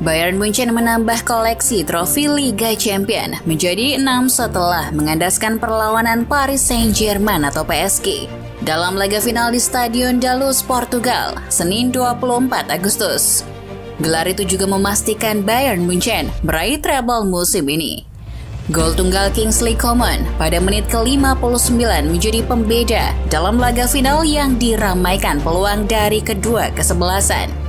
Bayern Munchen menambah koleksi trofi Liga Champions menjadi 6 setelah mengandaskan perlawanan Paris Saint-Germain atau PSG dalam laga final di Stadion da Luz, Portugal, Senin 24 Agustus. Gelar itu juga memastikan Bayern Munchen meraih treble musim ini. Gol tunggal Kingsley Coman pada menit ke-59 menjadi pembeda dalam laga final yang diramaikan peluang dari kedua kesebelasan.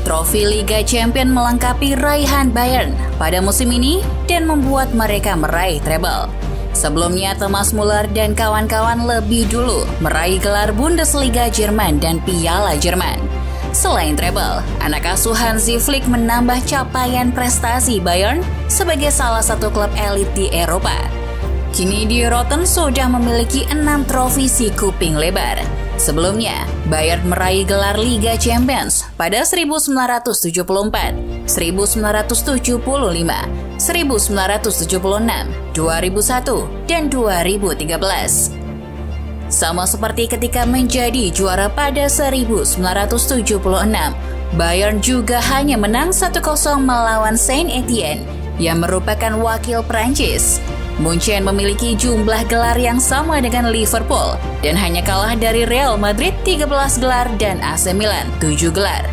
Trofi Liga Champions melengkapi raihan Bayern pada musim ini dan membuat mereka meraih treble. Sebelumnya Thomas Müller dan kawan-kawan lebih dulu meraih gelar Bundesliga Jerman dan Piala Jerman. Selain treble, anak asuh Hansi Flick menambah capaian prestasi Bayern sebagai salah satu klub elit di Eropa. Kini Die Roten sudah memiliki 6 trofi si kuping lebar. Sebelumnya, Bayern meraih gelar Liga Champions pada 1974, 1975, 1976, 2001, dan 2013. Sama seperti ketika menjadi juara pada 1976, Bayern juga hanya menang 1-0 melawan Saint-Étienne yang merupakan wakil Prancis. Munchen memiliki jumlah gelar yang sama dengan Liverpool dan hanya kalah dari Real Madrid 13 gelar dan AC Milan 7 gelar.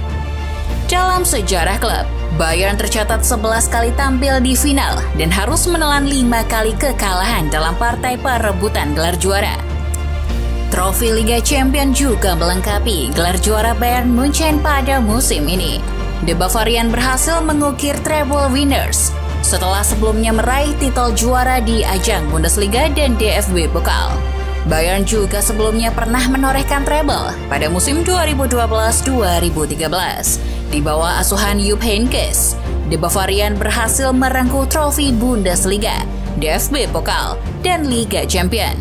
Dalam sejarah klub, Bayern tercatat 11 kali tampil di final dan harus menelan 5 kali kekalahan dalam partai perebutan gelar juara. Trofi Liga Champions juga melengkapi gelar juara Bayern Munchen pada musim ini. The Bavarian berhasil mengukir treble winners setelah sebelumnya meraih titel juara di ajang Bundesliga dan DFB Pokal. Bayern juga sebelumnya pernah menorehkan treble pada musim 2012-2013 di bawah asuhan Jupp Heynckes. The Bavarian berhasil merengkuh trofi Bundesliga, DFB Pokal, dan Liga Champions.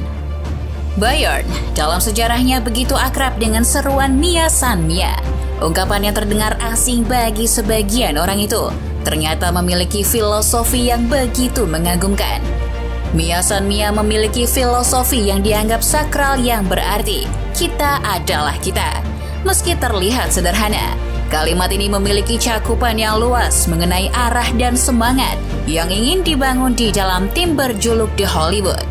Bayern dalam sejarahnya begitu akrab dengan seruan Mia San Mia. Ungkapan yang terdengar asing bagi sebagian orang itu ternyata memiliki filosofi yang begitu mengagumkan. Mia San Mia memiliki filosofi yang dianggap sakral yang berarti kita adalah kita. Meski terlihat sederhana, kalimat ini memiliki cakupan yang luas mengenai arah dan semangat yang ingin dibangun di dalam tim berjuluk The Hollywood.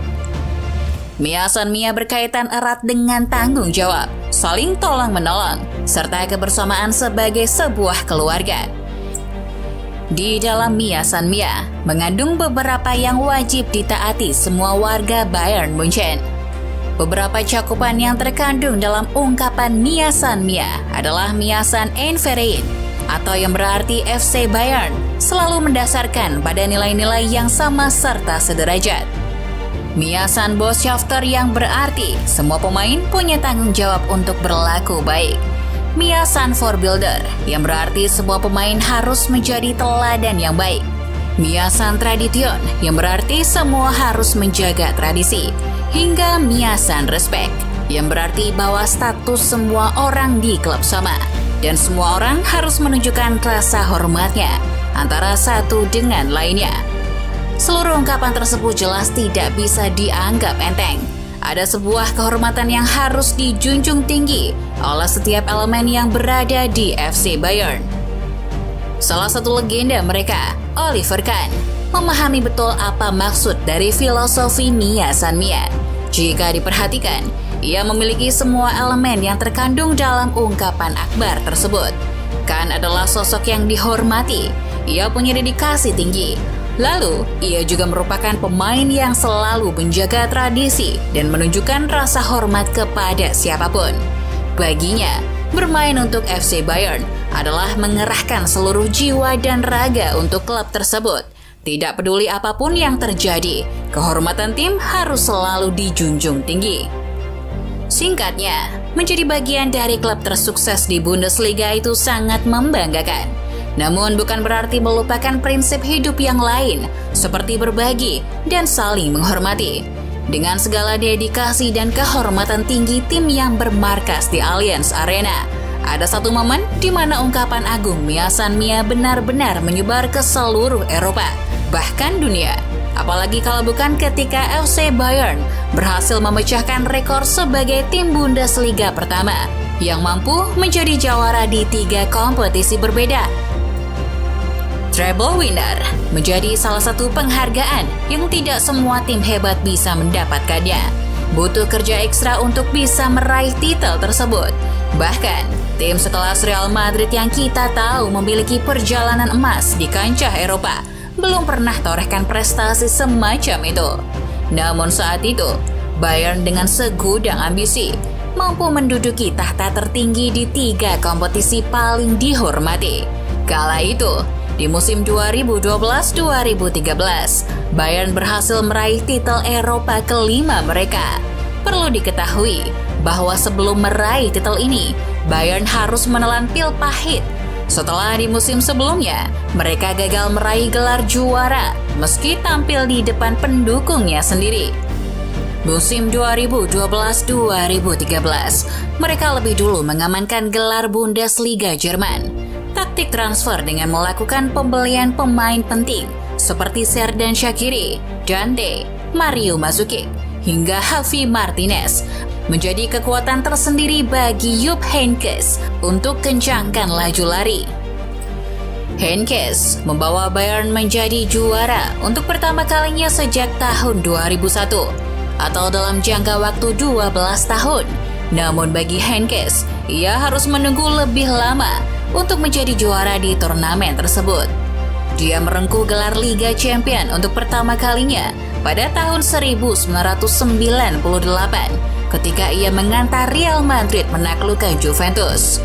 Mia San Mia berkaitan erat dengan tanggung jawab, saling tolong-menolong, serta kebersamaan sebagai sebuah keluarga. Di dalam Mia San Mia mengandung beberapa yang wajib ditaati semua warga Bayern Munchen. Beberapa cakupan yang terkandung dalam ungkapan Mia San Mia adalah Mia San ein Verein, atau yang berarti FC Bayern selalu mendasarkan pada nilai-nilai yang sama serta sederajat. Mia San Botschafter yang berarti semua pemain punya tanggung jawab untuk berlaku baik. Mia San Vorbilder yang berarti semua pemain harus menjadi teladan yang baik. Mia San Tradition yang berarti semua harus menjaga tradisi. Hingga Mia San Respect yang berarti bahwa status semua orang di klub sama dan semua orang harus menunjukkan rasa hormatnya antara satu dengan lainnya. Seluruh ungkapan tersebut jelas tidak bisa dianggap enteng. Ada sebuah kehormatan yang harus dijunjung tinggi oleh setiap elemen yang berada di FC Bayern. Salah satu legenda mereka, Oliver Kahn, memahami betul apa maksud dari filosofi Mia San Mia. Jika diperhatikan, ia memiliki semua elemen yang terkandung dalam ungkapan akbar tersebut. Kahn adalah sosok yang dihormati, ia punya dedikasi tinggi. Lalu, ia juga merupakan pemain yang selalu menjaga tradisi dan menunjukkan rasa hormat kepada siapapun. Baginya, bermain untuk FC Bayern adalah mengerahkan seluruh jiwa dan raga untuk klub tersebut. Tidak peduli apapun yang terjadi, kehormatan tim harus selalu dijunjung tinggi. Singkatnya, menjadi bagian dari klub tersukses di Bundesliga itu sangat membanggakan. Namun bukan berarti melupakan prinsip hidup yang lain, seperti berbagi dan saling menghormati. Dengan segala dedikasi dan kehormatan tinggi tim yang bermarkas di Allianz Arena, ada satu momen di mana ungkapan agung Mia San Mia benar-benar menyebar ke seluruh Eropa, bahkan dunia. Apalagi kalau bukan ketika FC Bayern berhasil memecahkan rekor sebagai tim Bundesliga pertama yang mampu menjadi jawara di 3 kompetisi berbeda. Treble winner menjadi salah satu penghargaan yang tidak semua tim hebat bisa mendapatkannya. Butuh kerja ekstra untuk bisa meraih titel tersebut. Bahkan, tim sekelas Real Madrid yang kita tahu memiliki perjalanan emas di kancah Eropa belum pernah torehkan prestasi semacam itu. Namun saat itu, Bayern dengan segudang ambisi mampu menduduki tahta tertinggi di 3 kompetisi paling dihormati. Kala itu, di musim 2012-2013, Bayern berhasil meraih titel Eropa kelima mereka. Perlu diketahui bahwa sebelum meraih titel ini, Bayern harus menelan pil pahit. Setelah di musim sebelumnya, mereka gagal meraih gelar juara meski tampil di depan pendukungnya sendiri. Musim 2012-2013, mereka lebih dulu mengamankan gelar Bundesliga Jerman. Taktik transfer dengan melakukan pembelian pemain penting seperti Xherdan Shaqiri, Dante, Mario Mandzukic, hingga Javi Martinez menjadi kekuatan tersendiri bagi Jupp Heynckes untuk kencangkan laju lari. Heynckes membawa Bayern menjadi juara untuk pertama kalinya sejak tahun 2001 atau dalam jangka waktu 12 tahun. Namun bagi Heynckes, ia harus menunggu lebih lama untuk menjadi juara di turnamen tersebut. Dia merengkuh gelar Liga Champion untuk pertama kalinya pada tahun 1998 ketika ia mengantar Real Madrid menaklukkan Juventus.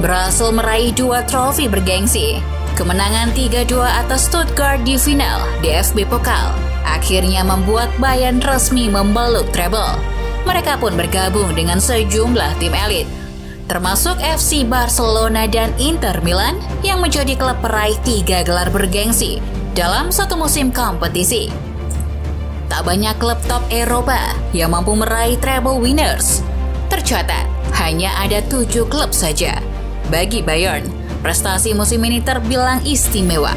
Berhasil meraih 2 trofi bergengsi, kemenangan 3-2 atas Stuttgart di final DFB Pokal akhirnya membuat Bayern resmi membeluk treble. Mereka pun bergabung dengan sejumlah tim elit, termasuk FC Barcelona dan Inter Milan yang menjadi klub peraih 3 gelar bergengsi dalam satu musim kompetisi. Tak banyak klub top Eropa yang mampu meraih treble winners. Tercatat, hanya ada 7 klub saja. Bagi Bayern, prestasi musim ini terbilang istimewa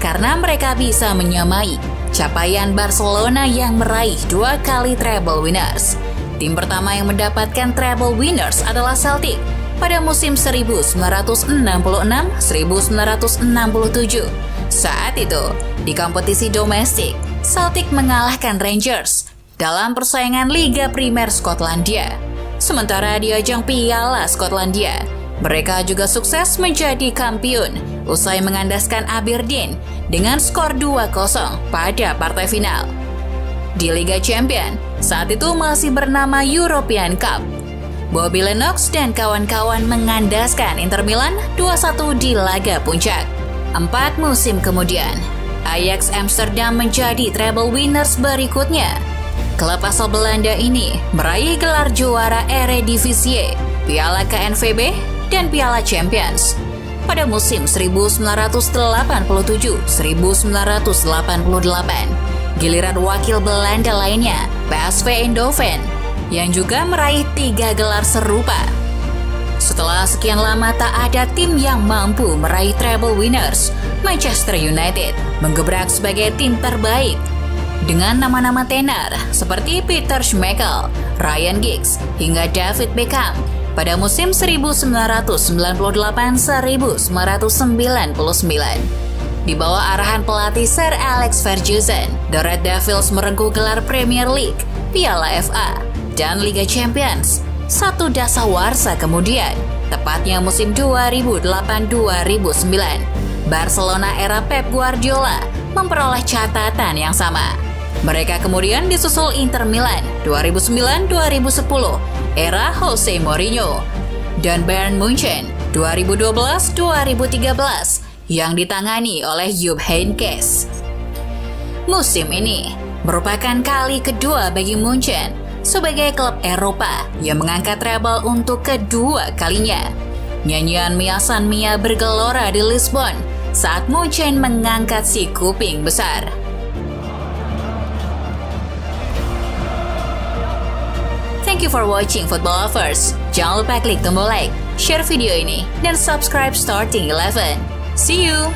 karena mereka bisa menyamai capaian Barcelona yang meraih 2 kali treble winners. Tim pertama yang mendapatkan treble winners adalah Celtic pada musim 1966-1967. Saat itu, di kompetisi domestik, Celtic mengalahkan Rangers dalam persaingan Liga Primer Skotlandia. Sementara di ajang Piala Skotlandia, mereka juga sukses menjadi kampiun usai mengandaskan Aberdeen dengan skor 2-0 pada partai final. Di Liga Champion, saat itu masih bernama European Cup, Bobby Lennox dan kawan-kawan mengandaskan Inter Milan 2-1 di laga puncak. 4 musim kemudian, Ajax Amsterdam menjadi treble winners berikutnya. Klub asal Belanda ini meraih gelar juara Eredivisie, Piala KNVB, dan Piala Champions. Pada musim 1987-1988, giliran wakil Belanda lainnya, PSV Eindhoven, yang juga meraih 3 gelar serupa. Setelah sekian lama tak ada tim yang mampu meraih treble winners, Manchester United menggebrak sebagai tim terbaik dengan nama-nama tenar seperti Peter Schmeichel, Ryan Giggs, hingga David Beckham pada musim 1998-1999. Di bawah arahan pelatih Sir Alex Ferguson, The Red Devils merengkuh gelar Premier League, Piala FA, dan Liga Champions. 1 dasawarsa kemudian, tepatnya musim 2008-2009, Barcelona era Pep Guardiola memperoleh catatan yang sama. Mereka kemudian disusul Inter Milan 2009-2010, era Jose Mourinho, dan Bayern Munchen 2012-2013, yang ditangani oleh Jupp Heynckes. Musim ini merupakan kali kedua bagi Munchen sebagai klub Eropa yang mengangkat treble untuk kedua kalinya. Nyanyian Mia San Mia bergelora di Lisbon saat Munchen mengangkat si kuping besar. Thank you for watching Football Lovers. Jangan lupa klik tombol like, share video ini, dan subscribe Starting 11. See you!